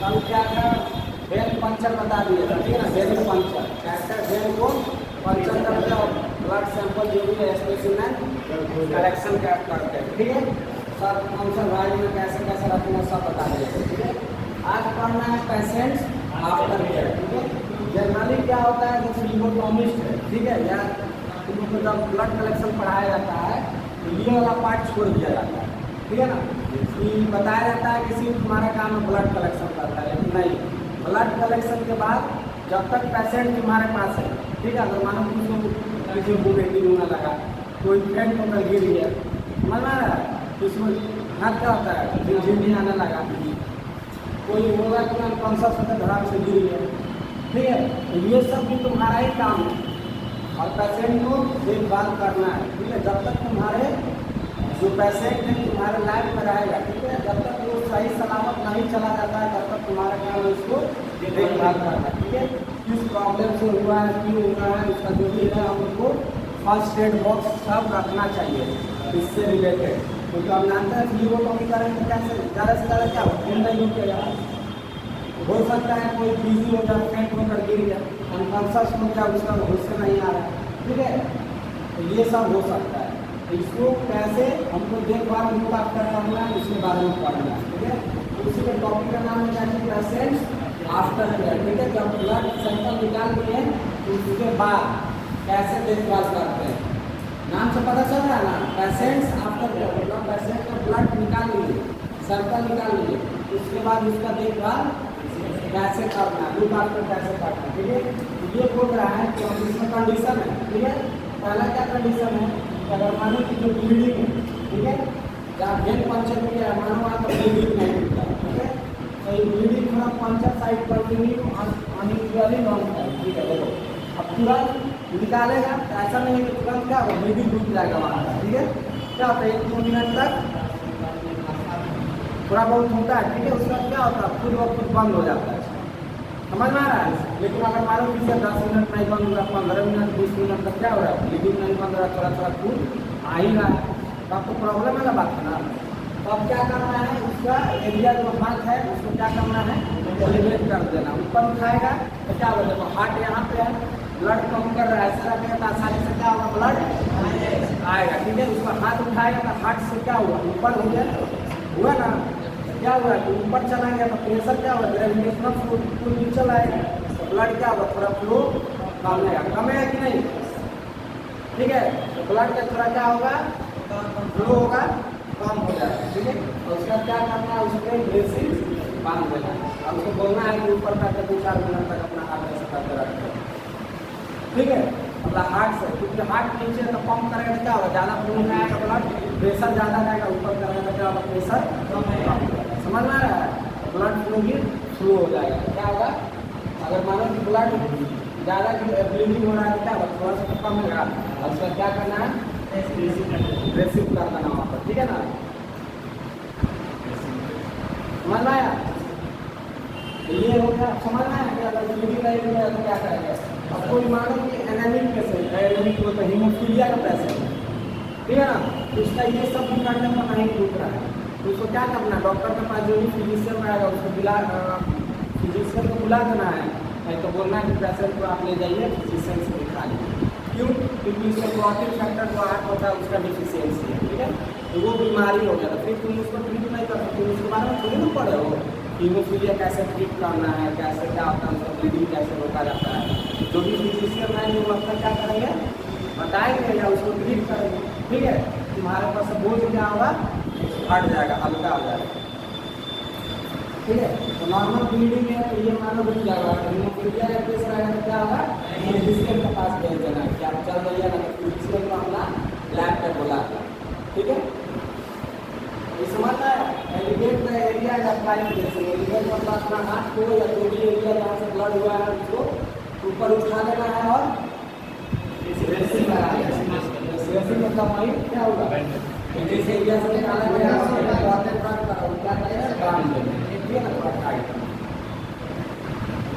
कल क्या था, वेन पंचर बता दिया था, ठीक है ना, वेन पंचर कैसे वेन को पंचर करते हैं और ब्लड सैंपल जो भी है स्पेसिमेन कलेक्शन करते हैं, ठीक है। सब फंक्शन वाइज में कैसे कैसे रखना है सब बता दिया, ठीक है। आज पढ़ना है पेशेंट्स आफ्टर केयर, ठीक है। जनरली क्या होता है, जैसे यूरोटोमिस्ट है, ठीक है, या तुमको जब ब्लड कलेक्शन पढ़ाया जाता है तो ये वाला पार्ट छोड़ दिया जाता है, ठीक है ना, कि बताया जाता है किसी तुम्हारा काम है ब्लड कलेक्शन करता है, लेकिन नहीं, ब्लड कलेक्शन के बाद जब तक पेशेंट तुम्हारे पास है, ठीक है, अगर मानो किसी को बेटी होने लगा, कोई फ्रेंड होकर गिर गया, समझ में आ रहा है, उसमें हाथ क्या होता है, झिझिनी आने लगा, कोई होगा कि अनकॉन्शियस होकर धड़ाम से गिर गया, ठीक है, तो ये सब भी तुम्हारा ही काम है और पेशेंट को देखभाल करना है, ठीक है। जब तक तुम्हारे जो पेशेंट है तुम्हारे लाइफ में रहेगा, ठीक है, जब तक वो सही सलामत नहीं चला जाता है तब तक तुम्हारा काम है उसको देखभाल करना है, ठीक है। किस प्रॉब्लम से हुआ है, क्यों हुआ है, उसका जो भी है हमको फर्स्ट एड बॉक्स सब रखना चाहिए इससे रिलेटेड, क्योंकि हम जानते हैं यूरोटोमी करेंगे कैसे ज़्यादा से ज़्यादा क्या हो सकता है कोई बिजी हो जाए, फेंट होकर गिर गया, अनकॉन्शियस हो गया, उसका होश से नहीं आ रहा है, ठीक है, तो ये सब हो सकता है। इसको कैसे हमको देखभाल उनका करना है उसके बारे में पढ़ना है, ठीक है। उसी के टॉपिक का नाम है पेशेंट्स आफ्टर केयर, ठीक है। जब ब्लड सैंपल निकाल लिए तो उसके बाद कैसे देखभाल करते हैं, नाम से पता चल रहा है ना, पेशेंट्स आफ्टर केयर, मतलब पेशेंट का ब्लड निकाल लिए, सैंपल निकाल लिए, उसके बाद उसका देखभाल कैसे करना है, लुक आफ्टर कैसे करना है, ठीक है। ये बोल रहा है कि इसमें कंडीशन है, ठीक है। पहला क्या कंडीशन है, अगर मानो कि जो ब्लीडिंग है, ठीक है, जहाँ वेन पंचर किया है, मानो वहाँ पर ब्लीडिंग नहीं होता है, ठीक है, तो ये ब्लीडिंग थोड़ा puncture side continue unusually long time, ठीक है। देखो अब तुरंत निकालेगा तो ऐसा नहीं है कि तुरंत क्या होगा, ब्लीडिंग रुक जाएगा वहाँ का, ठीक है। क्या होता है 1-2 मिनट तक थोड़ा बहुत होता है, ठीक है, उसका क्या होता है खुद व खुद बंद हो जाता है, समझ में आ रहा है। लेकिन अगर मानो कि 10 मिनट नहीं बंद हुआ, 15 मिनट 20 मिनट तक क्या हो रहा है, ब्लीडिंग नहीं बंद हो रहा, थोड़ा थोड़ा खून आ ही रहा है, तो आपको प्रॉब्लम है ना बात है ना। तो अब क्या करना है, उसका एरिया जो हाथ है उसको क्या करना है, एलिवेट कर देना, ऊपर उठाएगा तो क्या होगा, देखो हार्ट यहाँ पे है, ब्लड कम कर रहा है, ऐसा रखेगा तो आसानी से क्या होगा, ब्लड आएगा, ठीक है। उसका हाथ उठाएगा तो हार्ट से क्या हुआ, ऊपर हो गया, हुआ ना, क्या हुआ कि ऊपर चला गया तो प्रेशर क्या होगा, ग्रेविटेशनल फ्लो नीचे आएगा, तो ब्लड क्या होगा, थोड़ा फ्लो कम है कि नहीं, ठीक है। तो ब्लड का थोड़ा क्या होगा, फ्लो होगा, कम हो जाएगा, ठीक है। और उसका क्या करना है, उसके ड्रेसिंग बांध देना है, और उसको बोलना है कि ऊपर करके 2-4 मिनट तक अपना हाथ ऐसा करके रखना, ठीक है। मतलब हार्ट से, क्योंकि हार्ट नीचे तो पंप करेगा तो क्या होगा, ज़्यादा फ्लो में आएगा ब्लड, प्रेशर ज़्यादा रहेगा, ऊपर करेगा तो क्या होगा, प्रेशर कम होगा, समझ में आ रहा है, ब्लड फ्लो भी स्लो हो जाएगा, क्या होगा, अगर मानो कि ब्लड ज़्यादा ब्लीडिंग हो रहा है तो क्या होगा, थोड़ा सा कम होगा, और उसका क्या करना है, ड्रेसिंग कर देना वहाँ पर, ठीक है ना, समझ में आया। ये हो गया, समझना है कि अगर ब्लीडिंग नहीं हो रहा तो क्या करेंगे। अब कोई मानो कि एनेमिक पेशेंट है, एनेमिक होता है हीमोफीलिया का पेशेंट है, ठीक है ना, तो उसका ये सब भी करने पर नहीं रुक रहा है, तो उसको क्या करना है, डॉक्टर के पास जो भी फिजिशियन रहेगा उसको फिजिशियन को बुला देना है, नहीं तो बोलना है कि पेशेंट को आप ले जाइए फिजिशियन से दिखा लीजिए, क्यों, क्योंकि उसका प्रोटीन फैक्टर जो आर्ट होता है उसका डिफिशियंसी है, ठीक है, तो वो बीमारी हो जाता है, फिर तुम उसको ट्रीट नहीं कर सकते, उसके बारे में थोड़ी ना पढ़े हो, हीमोफीलिया कैसे ट्रीट करना है, कैसे क्या होता है, उसका ब्लीडिंग कैसे रोका जाता है, जो भी फिजिशियन रहेंगे वो अपना क्या करेंगे, बताएंगे या उसको ट्रीट करेंगे, ठीक है। तुम्हारे पास बोझ क्या होगा, हट जाएगा, हल्का हो जाएगा, ठीक है। तो नॉर्मल ब्लीडिंग है तो ये मानो रुक जाएगा, हीमोफीलिया का केस रहेगा तो क्या होगा, फिजिशियन के पास भेज देना है कि आप चल रही है ना, फिजिशियन को अपना लैब पे बुला देना, ठीक है। ये समझना है, एलिवेट द एरिया या अप्लाई जैसे एलिवेट मतलब अपना हाथ को या जो भी एरिया जहाँ से ब्लड हुआ है उसको ऊपर उठा लेना है और ड्रेसिंग लगा देना है, ड्रेसिंग मतलब वही क्या होगा, जिस एरिया से निकाला गया है क्या करेगा, बांध देना, ठीक है ना, थोड़ा टाइट।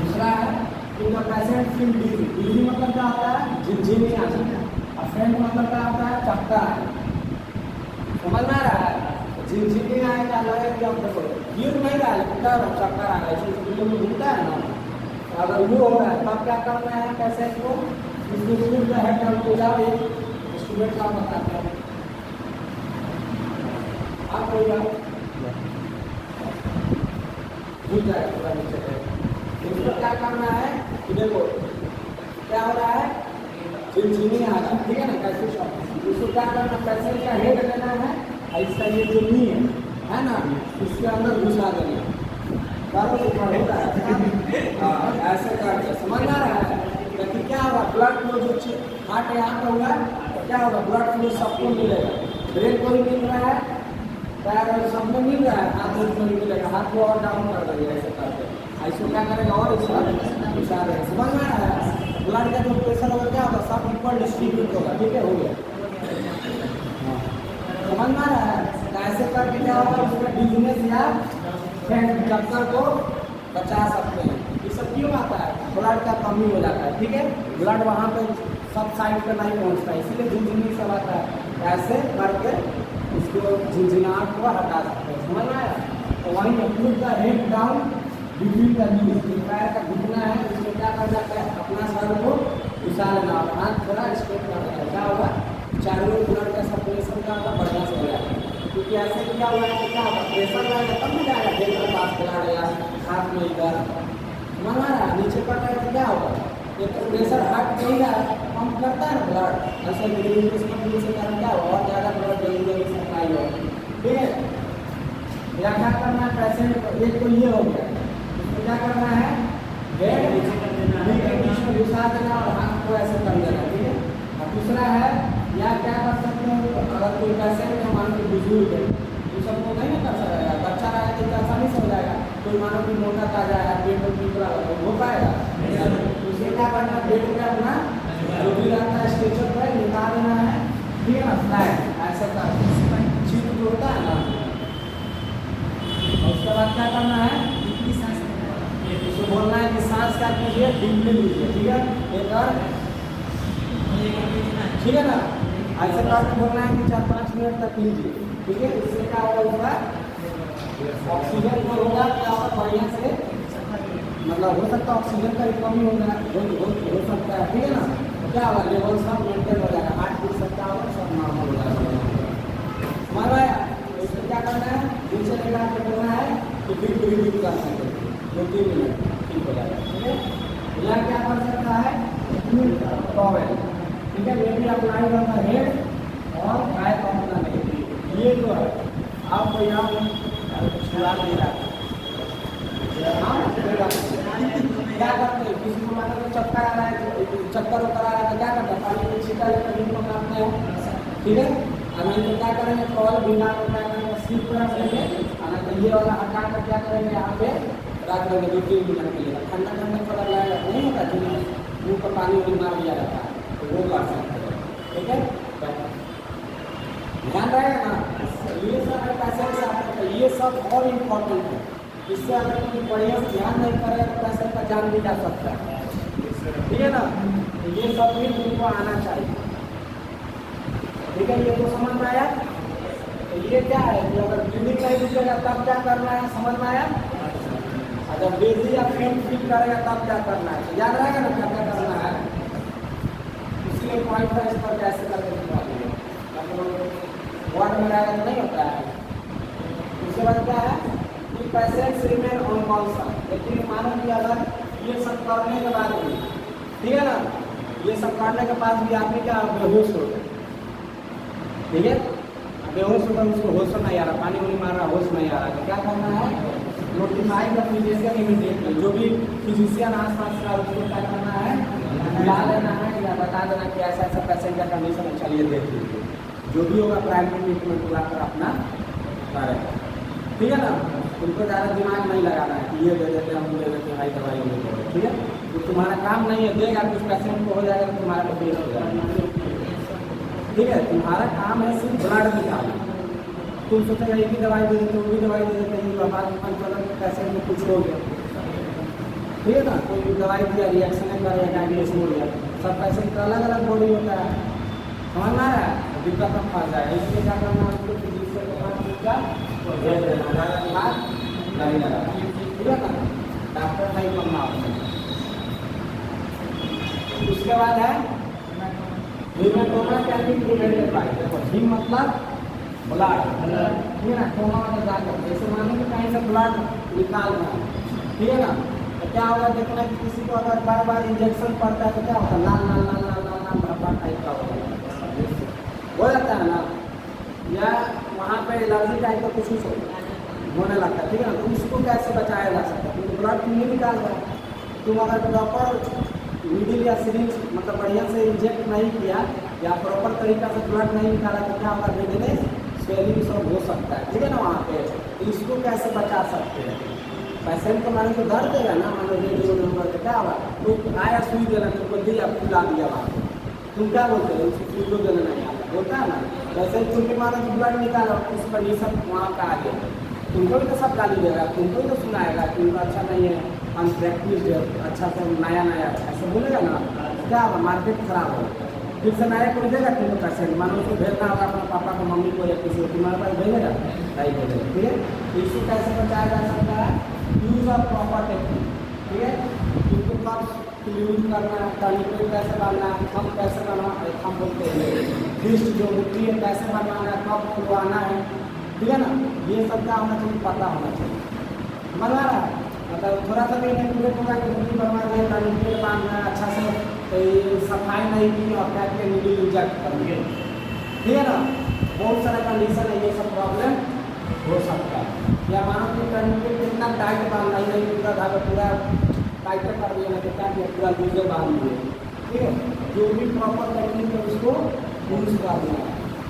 दूसरा है कि द पेशेंट फील डिजी, डिजी मतलब क्या होता है, झिनझिनी आ जाता है, और फेंट मतलब क्या होता है, चक्कर है, समझ में आ रहा है, झिनझिनी आएगा लगेगा कि अब देखो गिर नहीं रहा है लेकिन क्या चक्कर आ रहा है, इसलिए में घूमता है ना। तो अगर वो हो रहा है तब क्या करना है पेशेंट को, इसको स्कूल का हेड डाउन जाओ, एक स्टूडेंट का बताते हैं आप कोई बात भूल जाएगा पूरा नीचे है। इसको क्या करना है कि देखो क्या हो रहा है, झिनझिनी आ रहा है, ठीक है ना, कैसे इसको क्या करना, पेशेंट का हेड लेना है, इसका ये जो नी है ना इसके अंदर घुसा देना, होता है ऐसे करके, समझ आ रहा है। लेकिन क्या होगा, ब्लड फ्लो जो हार्ट यहाँ पर हुआ तो क्या होगा, ब्लड फ्लो सबको मिलेगा, ब्रेन को भी मिल रहा है, पैर सब में मिल रहा है, हाथ में भी मिलेगा, हाथ को और डाउन कर देंगे ऐसे करके, ऐसे क्या करेगा और इसका घुसा देगा, समझ में आ रहा है। ब्लड का जो प्रेशर होगा क्या होगा, सब इक्वल डिस्ट्रीब्यूट होगा, ठीक है, हो गया, समझ में आ रहा है। ऐसे करके क्या होगा, उसका डिजीनेस या चक्कर को बचा सकते हैं। ये सब क्यों आता है, ब्लड का कमी हो जाता है, ठीक है, ब्लड वहाँ पे सब साइड पे नहीं पहुँचता है, इसीलिए झिनझिनी सब आता है। ऐसे करके इसको झिनझिनाहट को हटा सकते हैं, समझ में आया। तो वहीं put the head down between the knees, पैर का घुटना है, इसमें क्या कर जाता है, अपना सर को घुसा लेना और हाथ थोड़ा स्ट्रेट कर देना, क्या होगा, चारों ब्लड का सर्कुलेशन का होगा बढ़िया से हो जाएगा। क्योंकि ऐसे क्या हुआ है, क्या होगा, प्रेशर लगेगा तब भी जाएगा, दिल के पास ब्लड या हाथ में इधर, समझ आ रहा है, नीचे पड़ रहा है तो क्या होगा, ये तो प्रेशर हार्ट नहीं रहा है, पंप करता है ना ब्लड, ऐसे धीरे से कारण क्या होगा, और ज़्यादा ब्लड जल्दी सप्लाई होगा, ठीक है। या क्या करना है पेशेंट को, एक तो ये हो गया, इसको क्या करना है, हेड बीच में घुसा देना और हाथ को ऐसे कर देना, ठीक है। और दूसरा है, या क्या कर सकते हो, अगर कोई पेशेंट है मान लो बुजुर्ग है, ये सब को नहीं कर सकता, बच्चा रहा तो आसानी से हो जाएगा, कोई मानो कि मोटा ताजा है, पेट में पीपड़ा हो पाएगा, उसे क्या करना है, पेट में अपना जो भी रहता है स्ट्रेचर पर निकाल देना है, ठीक है ना, फ्लैट ऐसा कर चीज जो होता है ना, और उसके बाद क्या करना है, इसको बोलना है कि सांस क्या कीजिए, डीपली लीजिए, ठीक है, एक और ठीक है ना, ऐसे करके बोलना है कि 4-5 मिनट तक लीजिए, ठीक है। इससे क्या होगा, उसका ऑक्सीजन जो होगा क्या होगा, बढ़िया से मतलब हो सकता है ऑक्सीजन का कमी हो सकता है, ठीक है ना, तो क्या होगा, लेवल सब मेंटेन हो जाएगा, हार्ट बीट सकता होगा, सब नॉर्मल हो जाएगा, समझ आया। तो इसको क्या करना है, नीचे लेकर के बोलना है कि डीप ब्रीथिंग कर सकते हैं 2-3 मिनट, ठीक हो जाएगा, ठीक है। या क्या कर सकता है, टॉवेल, ठीक है, ये भी अप्लाई करना हेड और बैक ऑफ द नेक, ये जो है आपको यहाँ छुड़ा नहीं रहा, क्या करते हैं, किसी को मानो चक्कर आ रहा है, चक्कर उतर आ रहा है तो क्या करते हैं, पानी में छीटा लेकर नींद में काटते हैं, ठीक है। और नहीं तो क्या करेंगे, कॉल बिना स्लीप पूरा करेंगे, और तो ये वाला हटा कर क्या करेंगे, यहाँ पे रख देंगे 2-3 मिनट के लिए, ठंडा ठंडा थोड़ा लगेगा, नहीं होता मुँह पर पानी उड़ी मार दिया जाता है, तो वो कर सकते हैं, ठीक है, ध्यान रहेगा ना। ये सब पेशेंट से आपका ये सब और इम्पोर्टेंट है, इससे अगर कोई बढ़िया से ध्यान नहीं करेगा तो पेशेंट का जान भी जा सकता है, ठीक है ना। तो ये सब भी उनको आना चाहिए, ठीक है, ये तो समझ में आया। तो ये क्या है कि अगर ब्रीदिंग नहीं रुकेगा तब क्या करना है, समझ में आया। अगर बेजी या फेंट फील करेगा तब क्या करना है, याद रहेगा ना क्या क्या करना है, इसलिए पॉइंट है, इस पर कैसे करके दिखा देंगे, वार्ड में रहेगा तो नहीं होता है। उसके बाद क्या है कि पेशेंट्स रिमेन ऑन कॉन्सर्न, लेकिन मानो कि अगर ये सब करने के बाद भी, ठीक है ना, ये सब करने के बाद भी आदमी क्या बेहोश हो गया, ठीक है, बेहोश होकर उसको होश नहीं आ रहा, पानी वानी मार रहा, होश नहीं आ रहा, तो क्या करना है, नोटिफाई द फिजिशियन इमीडिएटली, जो भी फिजिशियन आसपास का उसको क्या करना है, बुला लेना है या बता देना कि ऐसा ऐसा पेशेंट का कंडीशन है, चलिए देख लीजिए, जो भी होगा प्राइमरी ट्रीटमेंट बुलाकर अपना करेगा, ठीक है ना। उनको ज़्यादा दिमाग नहीं लगाना है कि ये दे देते हम दे देते भाई दवाई नहीं दे, ठीक है, तो तुम्हारा काम नहीं है, देगा कुछ पेशेंट को हो जाएगा तो तुम्हारा तो पेश हो जाएगा, ठीक है, तुम्हारा काम है सिर्फ ब्लड निकालना। तुम सोचेगा ये भी दवाई दे देते, वो भी दवाई दे देते, ये हमारे पंचलन पेशेंट में कुछ हो गया, ठीक है ना, कोई दवाई दिया रिएक्शन कर या डायबिटीज हो गया, सब पेशेंट का अलग अलग बॉडी होता है, समझ में आ रहा है, दिक्कत में फंस जाएगा, इसलिए क्या करना है, उसको फिजिशियन के पास भेज देना, नहीं लगा, ठीक है ना, डॉक्टर नहीं करना होता। उसके बाद है haematoma can be prevented by, देखो हीम मतलब ब्लड, ठीक है ना, टोमा मतलब जाकर, जैसे मानो कि कहीं से ब्लड निकालना है, ठीक है ना, तो क्या होगा, देखना कि किसी को अगर बार बार इंजेक्शन पड़ता है तो क्या होता है, लाल लाल लाल लाल लाल लाल धब्बा टाइप का हो जाता है ना, या वहाँ पे एलर्जी टाइप का कुछ होने लगता है, ठीक है ना, तो उसको कैसे बचाया जा सकता है, क्योंकि ब्लड तुम नहीं निकाल रहा है, तुम अगर प्रॉपर नीडल या सिरिंज मतलब बढ़िया से इंजेक्ट नहीं किया या प्रॉपर तरीका से ब्लड नहीं निकाला तो क्या होगा, रेडनेस स्वेलिंग सब हो सकता है, ठीक है ना, वहाँ पे तो इसको कैसे बचा सकते हैं। पेशेंट को मानो तो दर्द देगा ना, मानो रेडियो नंबर क्या होगा, तो आया सुई देना, तुमको दिया फुला दिया वहाँ पे, तुम क्या बोलते हो, उसको फूलो देना नहीं आता, होता है ना, वैसे तुम भी मानो कि ब्लड निकालो, उस कंडीशन वहाँ का आ गया, तुमको भी तो सब गाली देगा, तुमको भी तो सुनाएगा कि उनका अच्छा नहीं है, अनप्रैक्टिस है, अच्छा से नया नया ऐसा बोलेगा ना, क्या होगा, मार्केट खराब होगा, फिर से नया कोई देगा तुमको पेशेंट, मानो उसको भेजना होगा अपने पापा को, मम्मी को, या किसी को तुम्हारे पास भेजेगा नहीं भेजेगा, ठीक है, इसको कैसे बचाया जा सकता है, यूज ऑफ प्रॉपर टेक्निक, ठीक है, उनको कब यूज करना है, टर्निंग कैसे डालना है, थम कैसे बनाना, थम बोलते हैं फिस्ट जो होती है कैसे बनवाना है, कब खुलवाना है, ठीक है ना, ये सब का होना चाहिए, पता होना चाहिए, बनवा रहा है मतलब थोड़ा सा भी नहीं पूरे होगा कि मुट्ठी बनवा दिया, टर्निंग बांधना है अच्छा से, सफाई नहीं की और क्या के नीडल इंजेक्ट कर दिए, ठीक है ना, बहुत सारा कंडीशन है, ये सब प्रॉब्लम हो सकता है, या मानो कि टर्निंग कितना टाइट बांधना ही नहीं, पूरा धागा पूरा टाइट कर दिया ना, क्या किया पूरा लूजर बांध दिए, ठीक है, जो भी प्रॉपर टेक्निक है उसको यूज कर देना।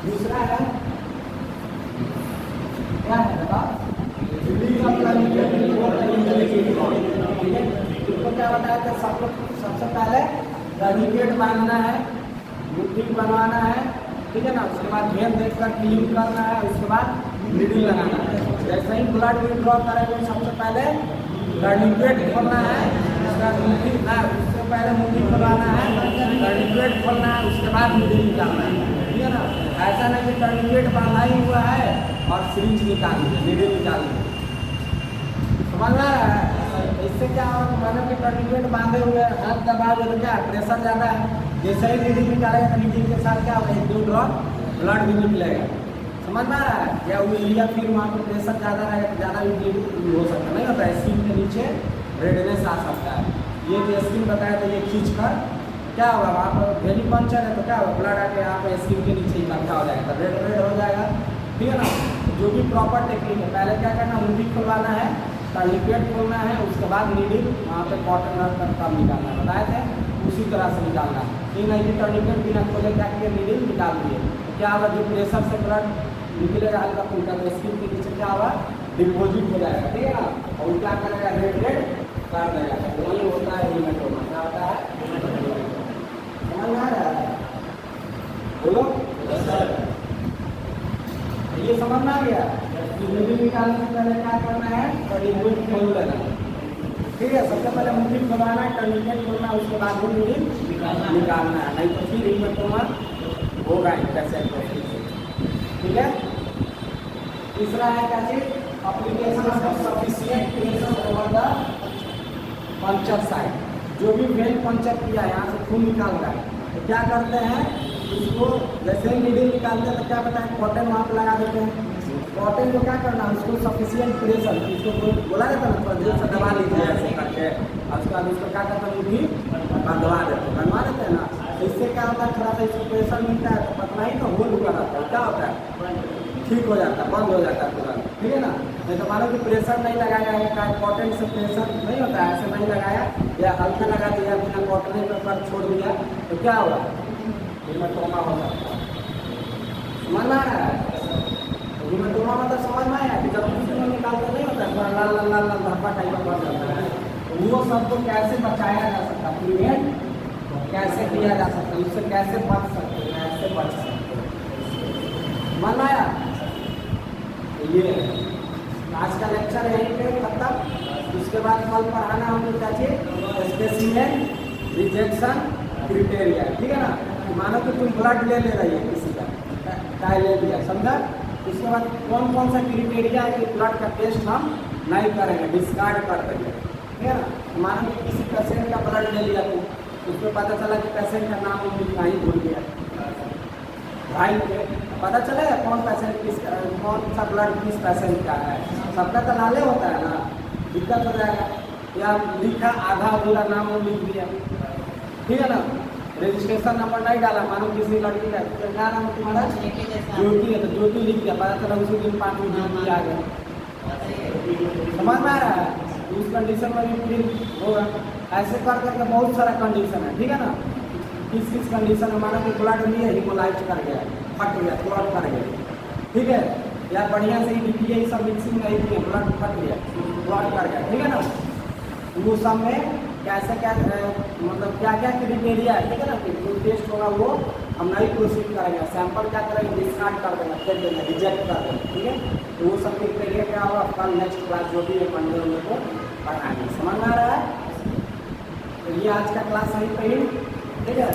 दूसरा है क्या है बता, तो क्या बताया कि सबसे पहले टर्निकेट बांधना है, मुट्ठी बनवाना है, ठीक है ना, उसके बाद भेद देखकर क्लीन करना है, उसके बाद नीडल लगाना है, जैसे ही ब्लड विड्रॉ करेंगे सबसे पहले टर्निकेट खोलना है, उसके बाद मुट्ठी ना, उससे पहले मुट्ठी खोलना है, टर्निकेट खोलना है, उसके बाद नीडल निकालना है, ठीक है ना, ऐसा नहीं कि टर्निकेट बांधा ही हुआ है और सिरिंज निकाल लीजिए, नीडल निकाल लीजिए, समझ में आ रहा है, इससे क्या होगा, मानो कि टर्निकेट बांधे हुए हाथ दबा दे तो क्या प्रेशर ज़्यादा है, जैसे ही नीडल निकालेगा तो नीडल के साथ क्या होगा, 1-2 ड्रॉप ब्लड भी निकलेगा, समझ में आ रहा है, या वो एरिया फिर वहाँ पर प्रेशर ज़्यादा रहेगा तो ज़्यादा भी ब्लीडिंग हो सकता नहीं होता है, स्किन के नीचे रेडनेस आ सकता है, ये जो स्किन बताया तो ये खींच कर क्या होगा, वहाँ पर वेरी पंचर है तो क्या होगा, ब्लड आके यहाँ पर स्किन के नीचे इकट्ठा हो जाएगा, रेड रेड हो जाएगा, ठीक है ना, जो भी प्रॉपर टेक्निक है, पहले क्या करना, मुट्ठी खुलवाना है, टर्निकेट खोलना है, उसके बाद नीडल वहाँ पे कॉटन रख कर कम निकालना है, बताए थे उसी तरह से निकालना है, ये नहीं कि टर्निकेट बिना खोले क्या किए नीडल निकाल दिए, तो क्या होगा, जो प्रेशर से ब्लड निकलेगा हल्का फुल्का तो स्किन के नीचे क्या होगा, डिपोजिट हो जाएगा, ठीक है ना, और क्या करेगा, रेड रेड कर देगा, वही होता है हीमेटोमा, क्या होता है, समझ में आ रहा है, बोलो ये समझ में आ गया, नीडल निकालने से पहले क्या करना है, टर्निकेट खोल देना, ठीक है, सबसे पहले मुट्ठी खोलना है, टर्निकेट खोलना है, उसके बाद भी नीडल निकालना है, नहीं तो फिर हीमेटोमा होगा कैसे, ठीक है। तीसरा है क्या चीज, application of sufficient pressure over the puncture side, जो भी वेन पंचर किया है यहाँ से खून निकाल रहा है तो क्या करते हैं, उसको जैसे ही नीडल निकालते हैं तो क्या बताएं, कॉटन वहाँ पर लगा देते हैं, कॉटन को क्या करना है, उसको सफिशिएंट प्रेशर, उसको बोला जाता है ना, जोर से दबा लीजिए ऐसे करके, और उसके बाद उसको क्या करते हैं, मुट्ठी बनवा देते हैं ना, तो इससे क्या होता है, थोड़ा सा इसको प्रेशर मिलता है तो पतला ही तो होल हुआ रहता है, क्या होता है, ठीक हो जाता है, बंद हो जाता है तुरंत, ठीक है ना, नहीं तो मानो कि प्रेशर नहीं लगाया है, कॉटन से प्रेशर नहीं होता है, ऐसे नहीं लगाया या हल्का लगा दिया बिना कॉटन पर छोड़ दिया तो क्या होगा, हीमेटोमा हो सकता है, समझ में आ रहा है, हीमेटोमा मतलब समझ में आया कि जब खून निकालते नहीं होता है, लाल लाल लाल लाल धब्बा टाइप का बढ़ जाता है, तो वो सबको कैसे बचाया जा सकता है, प्रिवेंट कैसे किया जा सकता है, उससे कैसे बच सकते हैं, ऐसे बच सकते हैं, समझ में आया, ये आज का लेक्चर यहीं पे खत्म, उसके बाद कल पढ़ाना हमने क्या चाहिए, स्पेसिमेन रिजेक्शन क्राइटेरिया, ठीक है ना, मानो कि तुम ब्लड ले रही है किसी का ले लिया, समझा, उसके बाद कौन कौन सा क्राइटेरिया है कि ब्लड का टेस्ट हम नहीं करेंगे, डिस्कार्ड कर देंगे, ठीक है ना। मान लो किसी पेशेंट का ब्लड ले लिया तू, उसमें पता चला कि पेशेंट का नाम उम लिखना ही भूल गया, भाई पता चलेगा कौन पेशेंट कौन सा ब्लड किस पेशेंट का है, सबका तो नाले होता है ना, दिक्कत हो जाएगा। या लिखा आधा अधूरा नाम वो लिख दिया, ठीक है ना, रजिस्ट्रेशन नंबर नहीं डाला, मानो किसी लड़की का क्या नाम है तुम्हारा, ज्योति है, तो ज्योति लिख दिया, पता चला उसी दिन 5 में ज्योति आ गया, समझ में आ रहा है। उस कंडीशन में भी फिर होगा। ऐसे कर करके बहुत सारा कंडीशन है, ठीक है ना। किस किस कंडीशन में मानो कि ब्लड लिए हिमोलाइज कर गया, फट गया, क्लॉट कर गया, ठीक है, या बढ़िया से ही डीपीए सब मिक्सिंग नहीं किए, ब्लड फट गया, क्लॉट कर गया, ठीक है ना। वो सब में कैसे क्या मतलब क्या क्या क्राइटेरिया है, ठीक है ना, कि जो टेस्ट होगा वो हम नहीं प्रोसीड करेंगे, सैंपल क्या करेंगे, डिस्कार्ड कर देंगे, फेंक देंगे, रिजेक्ट कर देंगे, ठीक है। तो वो सब क्राइटेरिया क्या होगा, कल नेक्स्ट क्लास जो भी है मंडे उन को पढ़ाएंगे, समझ में आ रहा है। तो ये आज का क्लास यहीं पे ही, ठीक है।